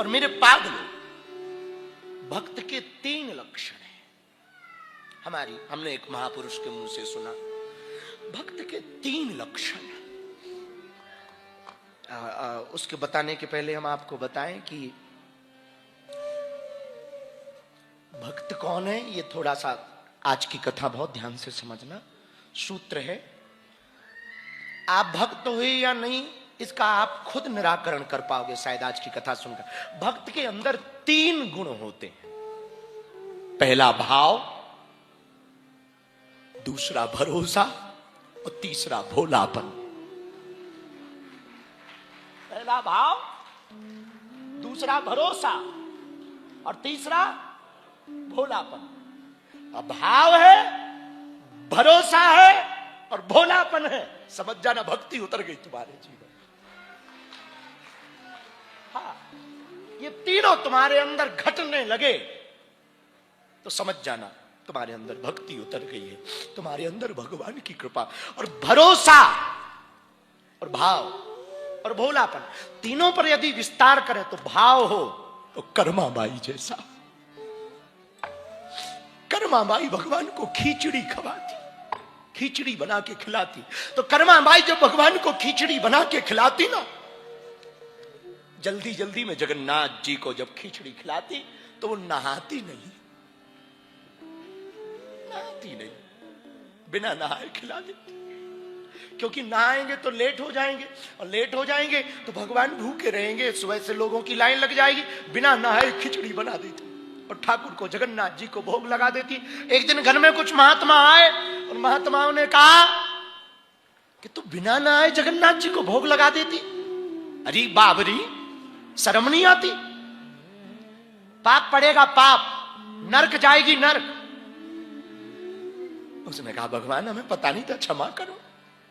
और मेरे पागलों, भक्त के 3 लक्षण हैं। हमने एक महापुरुष के मुंह से सुना, भक्त के 3 लक्षण। उसके बताने के पहले हम आपको बताएं कि भक्त कौन है। ये थोड़ा सा आज की कथा बहुत ध्यान से समझना। सूत्र है, आप भक्त हुए या नहीं इसका आप खुद निराकरण कर पाओगे शायद आज की कथा सुनकर। भक्त के अंदर 3 गुण होते हैं। पहला भाव, दूसरा भरोसा और तीसरा भोलापन। पहला भाव, दूसरा भरोसा और तीसरा भोलापन। अब भाव है, भरोसा है और भोलापन है, समझ जाना भक्ति उतर गई तुम्हारे जीवन। हाँ, ये तीनों तुम्हारे अंदर घटने लगे तो समझ जाना तुम्हारे अंदर भक्ति उतर गई है, तुम्हारे अंदर भगवान की कृपा। और भरोसा और भाव और भोलापन, तीनों पर यदि विस्तार करें तो भाव हो तो कर्माबाई जैसा। कर्माबाई भगवान को खिचड़ी खवाती, खिचड़ी बना के खिलाती। तो कर्माबाई जब भगवान को खिचड़ी बना के खिलाती ना, जल्दी जल्दी में जगन्नाथ जी को जब खिचड़ी खिलाती तो वो नहाती नहीं, बिना नहाए खिला देती। क्योंकि नहाएंगे तो लेट हो जाएंगे, और लेट हो जाएंगे तो भगवान भूखे रहेंगे, सुबह से लोगों की लाइन लग जाएगी। बिना नहाए खिचड़ी बना देती और ठाकुर को, जगन्नाथ जी को भोग लगा देती। एक दिन घर में कुछ महात्मा आए और महात्माओं ने कहा कि तू बिना नहाए जगन्नाथ जी को भोग लगा देती। अरे बाबरी, शर्म नहीं आती? पाप पड़ेगा, पाप, नरक जाएगी नरक। उसने कहा भगवान हमें पता नहीं था, क्षमा करो,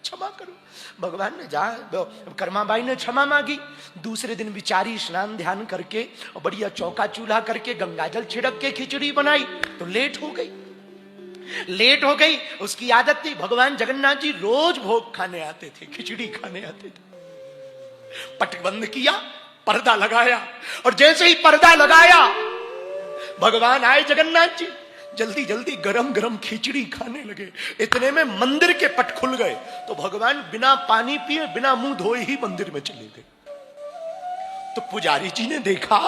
क्षमा करो। भगवान ने कर्माबाई ने क्षमा मांगी। दूसरे दिन बिचारी स्नान ध्यान करके और बढ़िया चौका चूल्हा करके गंगाजल छिड़क के खिचड़ी बनाई तो लेट हो गई, लेट हो गई। उसकी आदत थी, भगवान जगन्नाथ जी रोज भोग खाने आते थे, खिचड़ी खाने आते थे। पट बंद किया, पर्दा लगाया, और जैसे ही पर्दा लगाया भगवान आए जगन्नाथ जी, जल्दी जल्दी गरम गरम खिचड़ी खाने लगे। इतने में मंदिर के पट खुल गए तो भगवान बिना पानी पिए, बिना मुंह धोए ही मंदिर में चले गए। तो पुजारी जी ने देखा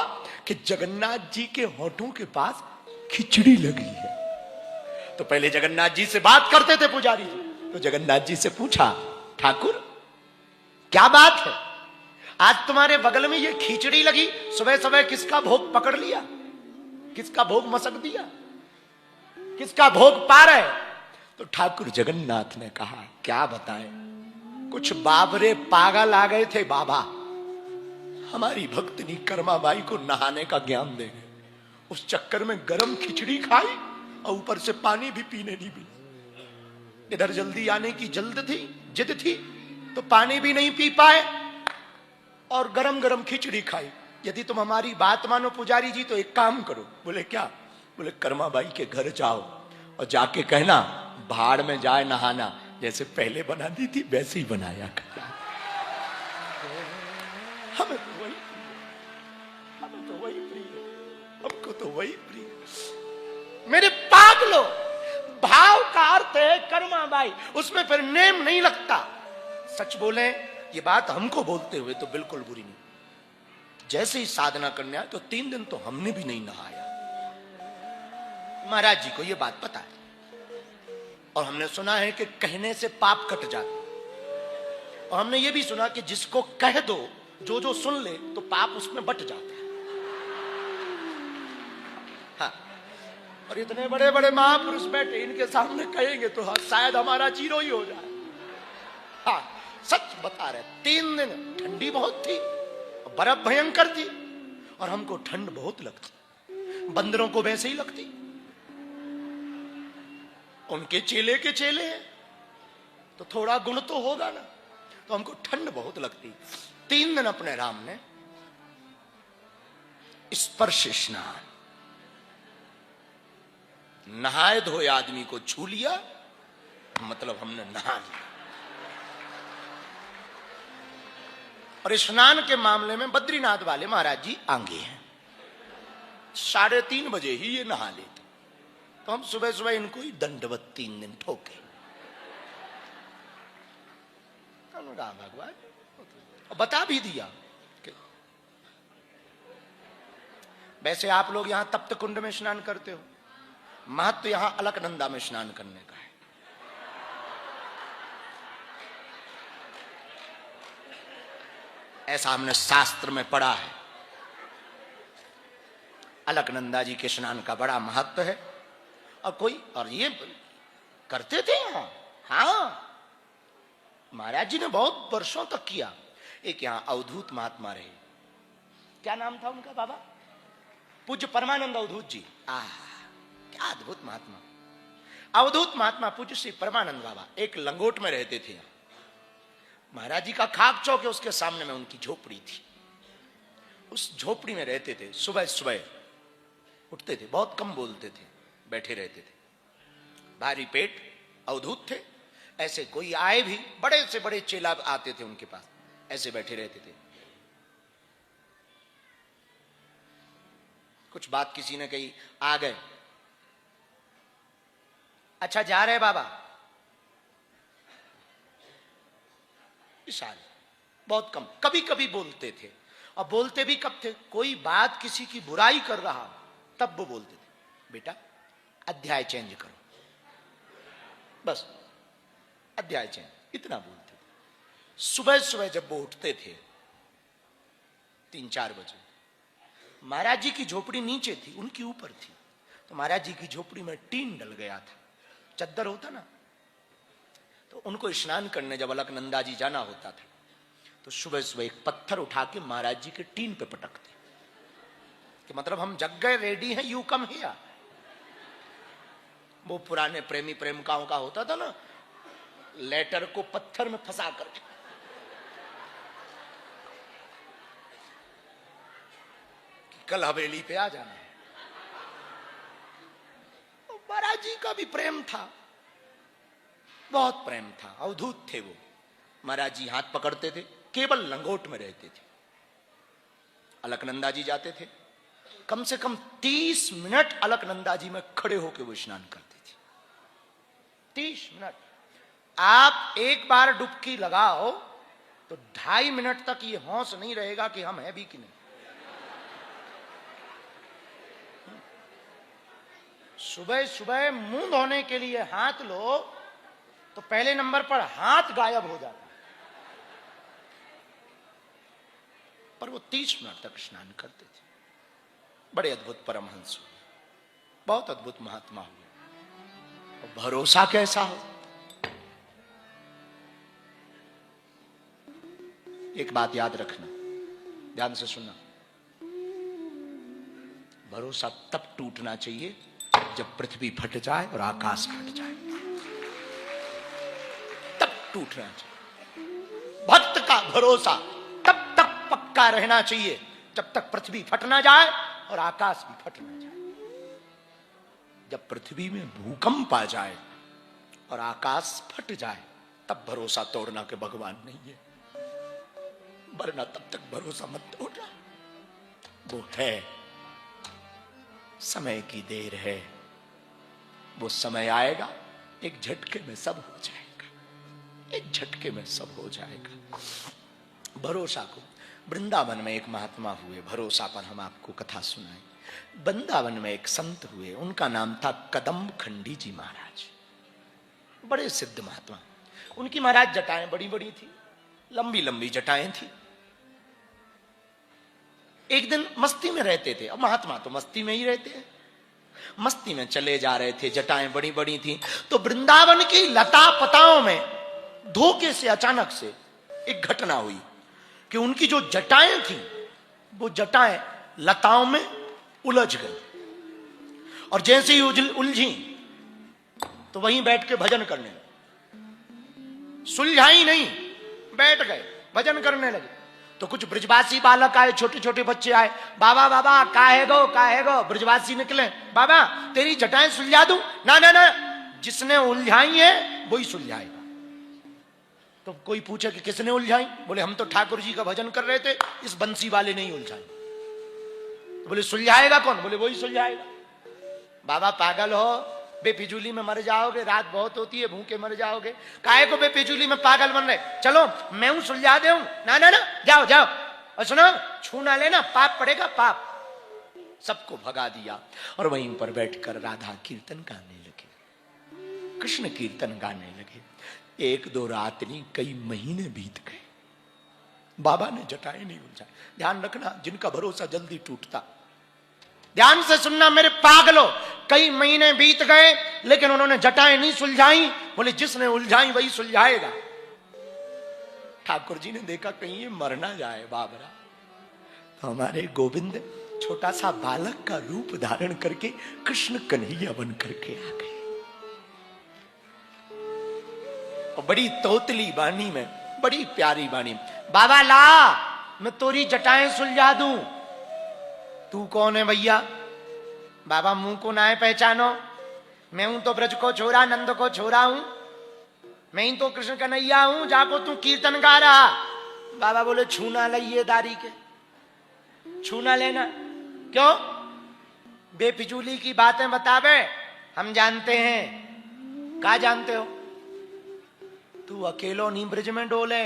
कि जगन्नाथ जी के होठों के पास खिचड़ी लगी है। तो पहले जगन्नाथ जी से बात करते थे पुजारी जी, तो जगन्नाथ जी से पूछा, ठाकुर क्या बात है, आज तुम्हारे बगल में ये खिचड़ी लगी, सुबह सुबह किसका भोग पकड़ लिया, किसका भोग मसक दिया, किसका भोग पा रहे? तो ठाकुर जगन्नाथ ने कहा क्या बताएं, कुछ बाबरे पागल आ गए थे बाबा, हमारी भक्तनी कर्माबाई को नहाने का ज्ञान दे गए। उस चक्कर में गरम खिचड़ी खाई और ऊपर से पानी भी पीने नहीं पी। इधर जल्दी आने की जिद थी तो पानी भी नहीं पी पाए और गरम गरम खिचड़ी खाई। यदि तुम हमारी बात मानो पुजारी जी तो एक काम करो। बोले क्या? बोले कर्माबाई के घर जाओ और जाके कहना भाड़ में जाए नहाना, जैसे पहले बनाती थी वैसे ही बनाया करना। हमें तो वही प्रिय, हमको तो वही प्रिय। मेरे पागलों, भाव का अर्थ है कर्माबाई, उसमें फिर नेम नहीं लगता। सच बोले, ये बात हमको बोलते हुए तो बिल्कुल बुरी नहीं। जैसे ही साधना करने आए तो 3 दिन तो हमने भी नहीं नहाया। महाराज जी को ये बात पता है और हमने सुना है कि कहने से पाप कट जाते, और हमने ये भी सुना कि जिसको कह दो, जो जो सुन ले तो पाप उसमें बट जाते हैं। हाँ, और इतने बड़े बड़े महापुरुष बैठे, इनके सामने कहेंगे तो हाँ, शायद हमारा जीरो ही हो जाए। हाँ, सच बता रहे, 3 दिन ठंडी बहुत थी, बर्फ भयंकर थी, और हमको ठंड बहुत लगती, बंदरों को वैसे ही लगती। उनके चेले के चेले हैं तो थोड़ा गुण तो होगा ना, तो हमको ठंड बहुत लगती। 3 दिन अपने राम ने स्पर्श स्नान, नहाए धोए आदमी को छू लिया, मतलब हमने नहा लिया। और स्नान के मामले में बद्रीनाथ वाले महाराज जी आगे हैं। 3:30 बजे ही ये नहा लेते, तो हम सुबह सुबह इनको ही दंडवत 3 दिन ठोके। भगवान बता भी दिया कि वैसे आप लोग यहां तप्त कुंड में स्नान करते हो, महत्व यहां अलकनंदा में स्नान करने का है। ऐसा हमने शास्त्र में पढ़ा है। अलकनंदा जी के स्नान का बड़ा महत्व है। और ये करते थे यहां। हाँ, महाराज जी ने बहुत वर्षों तक किया। एक यहां अवधूत महात्मा रहे, क्या नाम था उनका बाबा? पूज्य परमानंद अवधूत जी। क्या अद्भुत महात्मा! अवधूत महात्मा पूज्य श्री परमानंद बाबा एक लंगोट में रहते थे। महाराज जी का खाक चौक है, उसके सामने में उनकी झोपड़ी थी। उस झोपड़ी में रहते थे। सुबह सुबह उठते थे, बहुत कम बोलते थे, बैठे रहते थे। भारी पेट, अवधूत थे। ऐसे कोई आए भी, बड़े से बड़े चेला आते थे उनके पास, ऐसे बैठे रहते थे। कुछ बात किसी ने कही, आ गए। अच्छा, जा रहे बाबा? इशारे, बहुत कम, कभी कभी बोलते थे। और बोलते भी कब थे? कोई बात किसी की बुराई कर रहा तब वो बोलते थे, बेटा अध्याय चेंज करो, बस अध्याय चेंज, इतना बोलते थे। सुबह सुबह जब वो उठते थे 3-4 बजे, महाराज जी की झोपड़ी नीचे थी, उनकी ऊपर थी। तो महाराज जी की झोपड़ी में टीन डल गया था, चद्दर होता ना। तो उनको स्नान करने जब अलकनंदा जी जाना होता था, तो सुबह सुबह एक पत्थर उठा के महाराज जी के टीन पे पटकते, कि मतलब हम जग गए, रेडी हैं, यू कम हियर। वो पुराने प्रेमी प्रेमिकाओं का होता था ना, लेटर को पत्थर में फंसा कर कल हवेली पे आ जाना है। महाराज जी का भी प्रेम था, बहुत प्रेम था, अवधूत थे वो। महाराज जी हाथ पकड़ते थे, केवल लंगोट में रहते थे। अलकनंदा जी जाते थे, कम से कम 30 मिनट अलकनंदा जी में खड़े होकर वो स्नान करते थे। 30 मिनट। आप एक बार डुबकी लगाओ तो 2.5 मिनट तक ये होश नहीं रहेगा कि हम हैं भी कि नहीं। सुबह सुबह मुंह धोने के लिए हाथ लो तो पहले नंबर पर हाथ गायब हो जाता, पर वो 30 मिनट तक स्नान करते थे। बड़े अद्भुत परमहंस हुए, बहुत अद्भुत महात्मा हुए। और भरोसा कैसा हो। एक बात याद रखना, ध्यान से सुनना, भरोसा तब टूटना चाहिए जब पृथ्वी फट जाए और आकाश फट जाए, तब टूटना चाहिए। भक्त का भरोसा तब तक पक्का रहना चाहिए जब तक पृथ्वी फट ना जाए और आकाश भी फट ना जाए। जब पृथ्वी में भूकंप आ जाए और आकाश फट जाए, तब भरोसा तोड़ना के भगवान नहीं है, वरना तब तक भरोसा मत तोड़ना। वो है, समय की देर है, वो समय आएगा, एक झटके में सब हो जाएगा, एक झटके में सब हो जाएगा। भरोसा को, वृंदावन में एक महात्मा हुए, भरोसा पर हम आपको कथा सुनाए। वृंदावन में एक संत हुए, उनका नाम था कदम्ब खंडी जी महाराज, बड़े सिद्ध महात्मा। उनकी महाराज जटाएं बड़ी बड़ी थी, लंबी लंबी जटाएं थी। एक दिन मस्ती में रहते थे, अब महात्मा तो मस्ती में ही रहते हैं, मस्ती में चले जा रहे थे, जटाएं बड़ी बड़ी थी। तो वृंदावन की लता पताओं में धोखे से अचानक से एक घटना हुई कि उनकी जो जटाएं थी, वो जटाएं लताओं में उलझ गई, और जैसे ही उलझी तो वहीं बैठ के भजन करने लगे। सुलझाई नहीं, बैठ गए, भजन करने लगे। तो कुछ ब्रजवासी बालक आए, छोटे छोटे बच्चे आए, बाबा बाबा काहे गो। ब्रजवासी निकले, बाबा तेरी जटाएं सुलझा दूं? ना ना ना, जिसने उलझाई है वही सुलझाएगा। तो कोई पूछे कि किसने उलझाई, बोले हम तो ठाकुर जी का भजन कर रहे थे, इस बंसी वाले ने ही उलझाई। तो बोले सुलझाएगा कौन, बोले वही सुलझाएगा। बाबा पागल हो, बेफिजूली में मर जाओगे, रात बहुत होती है, भूखे मर जाओगे, काहे को बेफिजूली में पागल बन रहे, चलो मैं हूं सुलझा दे। ना ना ना, जाओ जाओ, और सुनो छू ना लेना, पाप पड़ेगा पाप। सबको भगा दिया और वहीं पर बैठकर राधा कीर्तन गाने लगे, कृष्ण कीर्तन गाने लगे। एक दो रात नहीं, कई महीने बीत गए, बाबा ने जटाएं नहीं उलझाई। ध्यान रखना, जिनका भरोसा जल्दी टूटता, ध्यान से सुनना मेरे पागलों, कई महीने बीत गए लेकिन उन्होंने जटाएं नहीं सुलझाई। बोले जिसने उलझाई वही सुलझाएगा। ठाकुर जी ने देखा कहीं ये मर ना जाए बाबरा, तो हमारे गोविंद छोटा सा बालक का रूप धारण करके कृष्ण कन्हैया बन करके आ गए, और बड़ी तोतली वाणी में, बड़ी प्यारी वाणी, बाबा ला मैं तोरी जटाएं सुलझा दूं। तू कौन है भैया? बाबा मुंह को ना है पहचानो, मैं हूं तो ब्रज को छोरा, नंद को छोरा हूं, मैं ही तो कृष्ण कन्हैया हूं, जाको तू कीर्तन गा रहा। बाबा बोले छूना लइए दारी के, छूना लेना क्यों? बेफिजूली की बातें बतावे, हम जानते हैं। क्या जानते हो? तू अकेलो नी ब्रज में डोले,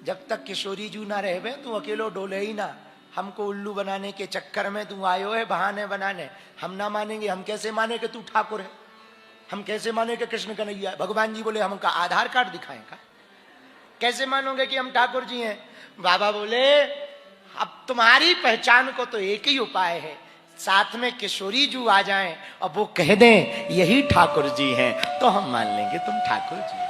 जब तक किशोरी जू ना रहे तू अकेलो डोले ही ना। हमको उल्लू बनाने के चक्कर में तू आयो है बहाने बनाने, हम ना मानेंगे। हम कैसे माने कि तू ठाकुर है, हम कैसे माने कि कृष्ण कन्हैया है? भगवान जी बोले हमका आधार कार्ड दिखाएं का, कैसे मानोगे कि हम ठाकुर जी हैं? बाबा बोले अब तुम्हारी पहचान को तो एक ही उपाय है, साथ में किशोरी जू आ जाएं और वो कह दें यही ठाकुर जी हैं, तो हम मान लेंगे तुम ठाकुर जी।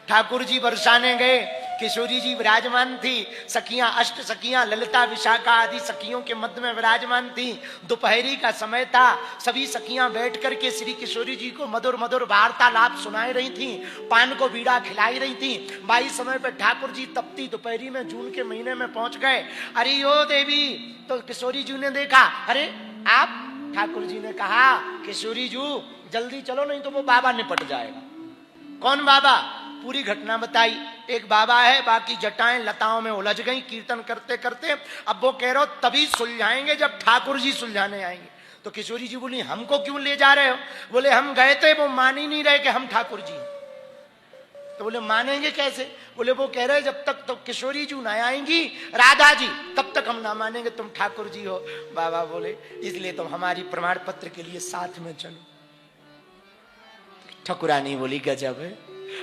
ठाकुर जी बरसाने गए, किशोरी जी विराजमान थी, सखियां अष्ट सखियां ललिता विशाखा आदि सखियों के मध्य में विराजमान थी। दोपहरी का समय था, सभी सखियां बैठ करके श्री किशोरी जी को मधुर मधुर वार्तालाप सुनाई रही थी, पान को बीड़ा खिलाई रही थी। बाई समय पर ठाकुर जी तपती दोपहरी में जून के महीने में पहुंच गए। अरे ओ देवी, तो किशोरी जी ने देखा, अरे आप? ठाकुर जी ने कहा किशोरी जू जल्दी चलो नहीं तो वो बाबा निपट जाएगा। कौन बाबा? पूरी घटना बताई। एक बाबा है, बाकी जटाएं लताओं में उलझ गई कीर्तन करते करते। अब वो कह रहे हो तभी सुलझाएंगे जब ठाकुर जी सुलझाने आएंगे। तो किशोरी जी बोली हमको क्यों ले जा रहे हो? बोले हम गए थे, वो मान ही नहीं रहे कि हम ठाकुर जी। तो बोले मानेंगे कैसे? बोले वो कह रहे जब तक तो किशोरी जी ना आएंगी राधा जी, तब तक हम ना मानेंगे तुम ठाकुर जी हो। बाबा बोले इसलिए तुम हमारी प्रमाण पत्र के लिए साथ में चलो। ठकुरानी बोली गजब है।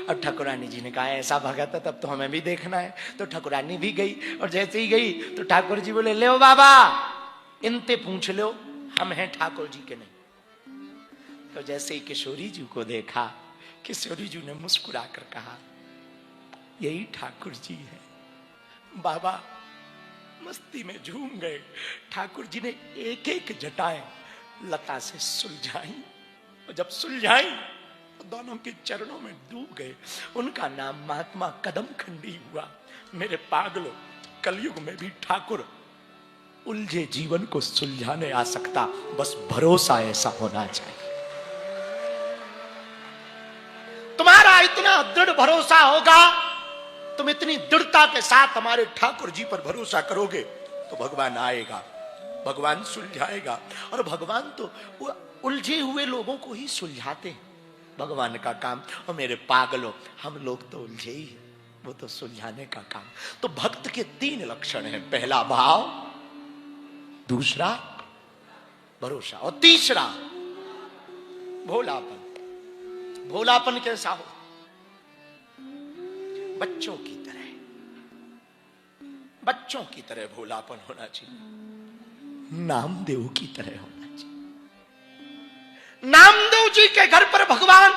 और ठकुरानी जी ने कहा ऐसा भगत है तब तो हमें भी देखना है। तो ठकुरानी भी गई, और जैसे ही गई तो ठाकुर जी बोले ले बाबा इनते पूछ लो हम हैं ठाकुर जी के नहीं। तो जैसे ही किशोरी जी को देखा, किशोरी जी ने मुस्कुरा कर कहा यही ठाकुर जी है। बाबा मस्ती में झूम गए। ठाकुर जी ने एक एक जटाएं लता से सुलझाई, और जब सुलझाई तो दोनों के चरणों में डूब गए। उनका नाम महात्मा कदम खंडी हुआ। मेरे पागलों, कलयुग में भी ठाकुर उलझे जीवन को सुलझाने आ सकता, बस भरोसा ऐसा होना चाहिए। तुम्हारा इतना दृढ़ भरोसा होगा, तुम इतनी दृढ़ता के साथ हमारे ठाकुर जी पर भरोसा करोगे तो भगवान आएगा, भगवान सुलझाएगा। और भगवान तो उलझे हुए लोगों को ही सुलझाते हैं, भगवान का काम। और मेरे पागलों, हम लोग तो उलझे ही हैं, वो तो सुलझाने का काम। तो भक्त के 3 लक्षण हैं, पहला भाव, दूसरा भरोसा, और तीसरा भोलापन। भोलापन कैसा हो? बच्चों की तरह, बच्चों की तरह भोलापन होना चाहिए, नामदेव की तरह होना चाहिए। नामदेव जी के घर पर भगवान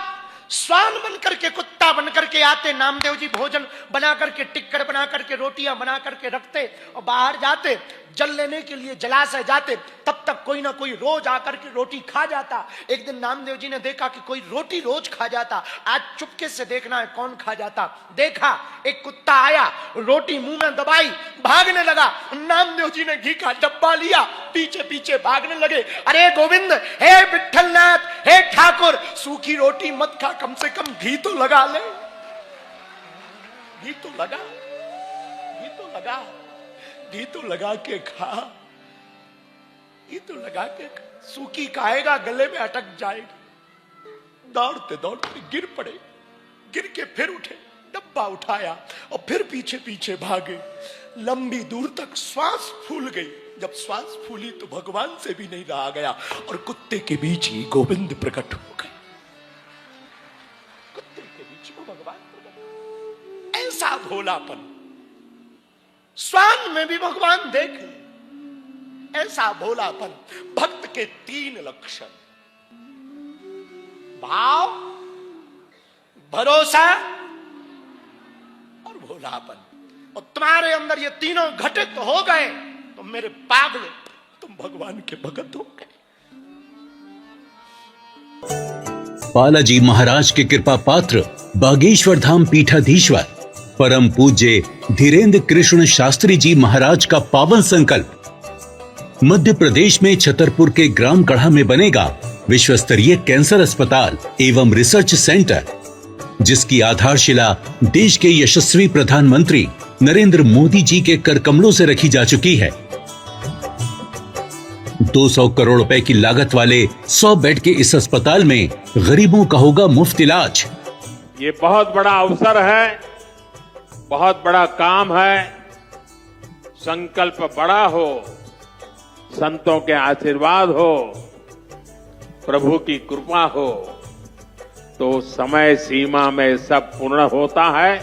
स्वान बन करके, कुत्ता बन करके आते। नामदेव जी भोजन बना करके, टिक्कड़ बना करके, रोटियां बना करके रखते और बाहर जाते। जल लेने के लिए जलाशय जाते, तब तक कोई ना कोई रोज आकर के रोटी खा जाता। एक दिन नामदेव जी ने देखा कि कोई रोटी रोज खा जाता, आज चुपके से देखना है कौन खा जाता। देखा एक कुत्ता आया, रोटी मुंह में दबाई, भागने लगा। नामदेव जी ने घी का डब्बा लिया, पीछे पीछे भागने लगे। अरे गोविंद, हे विठलनाथ, हे ठाकुर, सूखी रोटी मत खा, कम से कम घी तो लगा ले, घी तो लगा, घी तो लगा, घी तो लगा के खा, घी तो लगा के खा। सूखी खाएगा गले में अटक जाएगी। दौड़ते दौड़ते गिर पड़े, गिर के फिर उठे, डब्बा उठाया और फिर पीछे पीछे भागे। लंबी दूर तक श्वास फूल गई। जब श्वास फूली तो भगवान से भी नहीं रहा गया और कुत्ते के बीच ही गोविंद प्रकट हो गए। कुत्ते के बीच में भगवान प्रकट। ऐसा भोलापन स्वान में भी भगवान देखे, ऐसा भोलापन। भक्त के 3 लक्षण, भाव, भरोसा और भोलापन। और तुम्हारे अंदर ये तीनों घटित हो गए तो मेरे पागल, तुम भगवान के भगत हो गए। बालाजी महाराज के कृपा पात्र बागेश्वर धाम पीठाधीश्वर परम पूज्य धीरेन्द्र कृष्ण शास्त्री जी महाराज का पावन संकल्प। मध्य प्रदेश में छतरपुर के ग्राम गढ़ा में बनेगा विश्व स्तरीय कैंसर अस्पताल एवं रिसर्च सेंटर, जिसकी आधारशिला देश के यशस्वी प्रधानमंत्री नरेंद्र मोदी जी के कर कमलों से रखी जा चुकी है। 200 करोड़ रुपए की लागत वाले 100 बेड के इस अस्पताल में गरीबों का होगा मुफ्त इलाज। ये बहुत बड़ा अवसर है, बहुत बड़ा काम है। संकल्प बड़ा हो, संतों के आशीर्वाद हो, प्रभु की कृपा हो तो समय सीमा में सब पूर्ण होता है।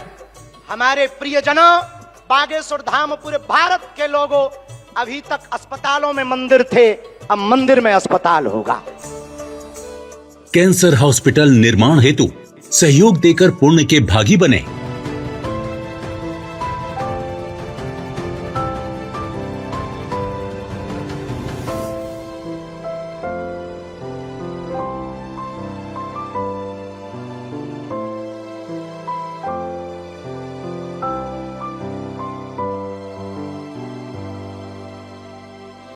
हमारे प्रियजनों, बागेश्वर धाम पूरे भारत के लोगों, अभी तक अस्पतालों में मंदिर थे, अब मंदिर में अस्पताल होगा। कैंसर हॉस्पिटल निर्माण हेतु सहयोग देकर पुण्य के भागी बने।